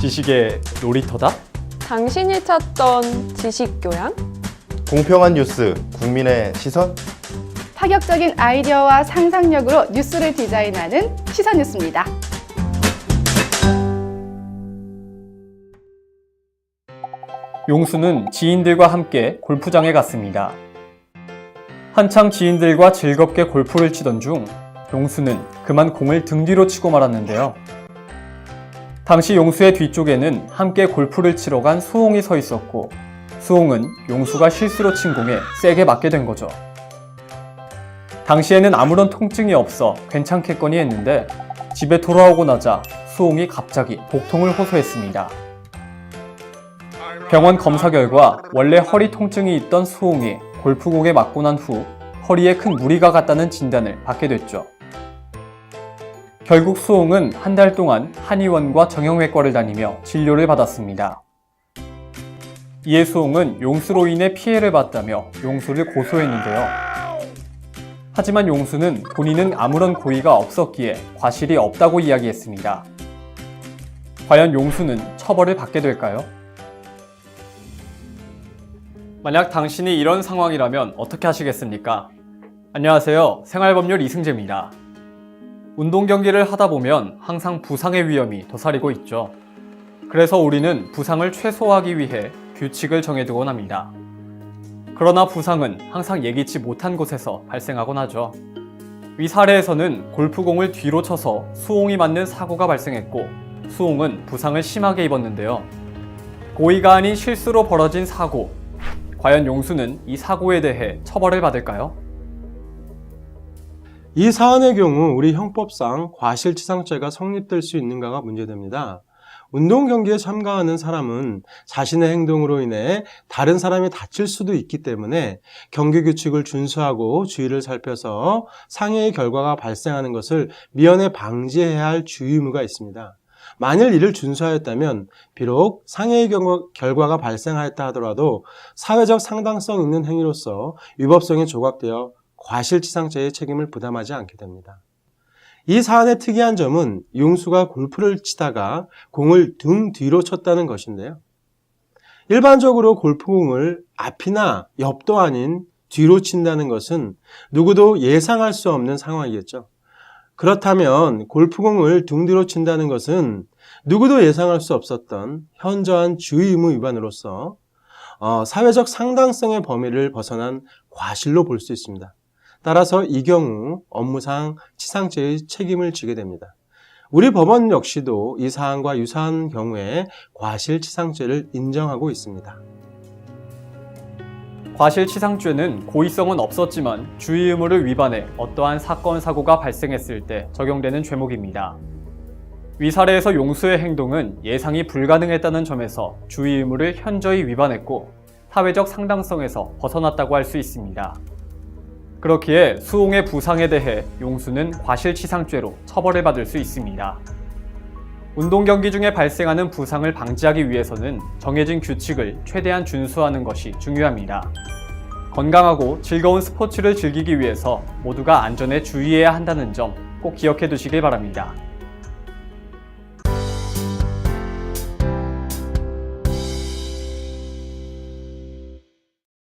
지식의 놀이터다? 당신이 찾던 지식교양? 공평한 뉴스, 국민의 시선? 파격적인 아이디어와 상상력으로 뉴스를 디자인하는 시선뉴스입니다. 용수는 지인들과 함께 골프장에 갔습니다. 한창 지인들과 즐겁게 골프를 치던 중 용수는 그만 공을 등 뒤로 치고 말았는데요. 당시 용수의 뒤쪽에는 함께 골프를 치러 간 수홍이 서 있었고, 수홍은 용수가 실수로 친 공에 세게 맞게 된 거죠. 당시에는 아무런 통증이 없어 괜찮겠거니 했는데 집에 돌아오고 나자 수홍이 갑자기 복통을 호소했습니다. 병원 검사 결과 원래 허리 통증이 있던 수홍이 골프공에 맞고 난 후 허리에 큰 무리가 갔다는 진단을 받게 됐죠. 결국 수홍은 한 달 동안 한의원과 정형외과를 다니며 진료를 받았습니다. 이에 수홍은 용수로 인해 피해를 봤다며 용수를 고소했는데요. 하지만 용수는 본인은 아무런 고의가 없었기에 과실이 없다고 이야기했습니다. 과연 용수는 처벌을 받게 될까요? 만약 당신이 이런 상황이라면 어떻게 하시겠습니까? 안녕하세요. 생활법률 이승재입니다. 운동 경기를 하다 보면 항상 부상의 위험이 도사리고 있죠. 그래서 우리는 부상을 최소화하기 위해 규칙을 정해두곤 합니다. 그러나 부상은 항상 예기치 못한 곳에서 발생하곤 하죠. 위 사례에서는 골프공을 뒤로 쳐서 수홍이 맞는 사고가 발생했고, 수홍은 부상을 심하게 입었는데요. 고의가 아닌 실수로 벌어진 사고, 과연 용수는 이 사고에 대해 처벌을 받을까요? 이 사안의 경우 우리 형법상 과실치상죄가 성립될 수 있는가가 문제됩니다. 운동 경기에 참가하는 사람은 자신의 행동으로 인해 다른 사람이 다칠 수도 있기 때문에 경기 규칙을 준수하고 주의를 살펴서 상해의 결과가 발생하는 것을 미연에 방지해야 할 주의 의무가 있습니다. 만일 이를 준수하였다면 비록 상해의 결과가 발생하였다 하더라도 사회적 상당성 있는 행위로서 위법성이 조각되어 과실치상죄의 책임을 부담하지 않게 됩니다. 이 사안의 특이한 점은 용수가 골프를 치다가 공을 등 뒤로 쳤다는 것인데요. 일반적으로 골프공을 앞이나 옆도 아닌 뒤로 친다는 것은 누구도 예상할 수 없는 상황이겠죠. 그렇다면 골프공을 등 뒤로 친다는 것은 누구도 예상할 수 없었던 현저한 주의 의무 위반으로서 사회적 상당성의 범위를 벗어난 과실로 볼 수 있습니다. 따라서 이 경우 업무상 치상죄의 책임을 지게 됩니다. 우리 법원 역시도 이 사안과 유사한 경우에 과실치상죄를 인정하고 있습니다. 과실치상죄는 고의성은 없었지만 주의 의무를 위반해 어떠한 사건, 사고가 발생했을 때 적용되는 죄목입니다. 위 사례에서 용수의 행동은 예상이 불가능했다는 점에서 주의 의무를 현저히 위반했고 사회적 상당성에서 벗어났다고 할 수 있습니다. 그렇기에 수홍의 부상에 대해 용수는 과실치상죄로 처벌을 받을 수 있습니다. 운동 경기 중에 발생하는 부상을 방지하기 위해서는 정해진 규칙을 최대한 준수하는 것이 중요합니다. 건강하고 즐거운 스포츠를 즐기기 위해서 모두가 안전에 주의해야 한다는 점 꼭 기억해 두시길 바랍니다.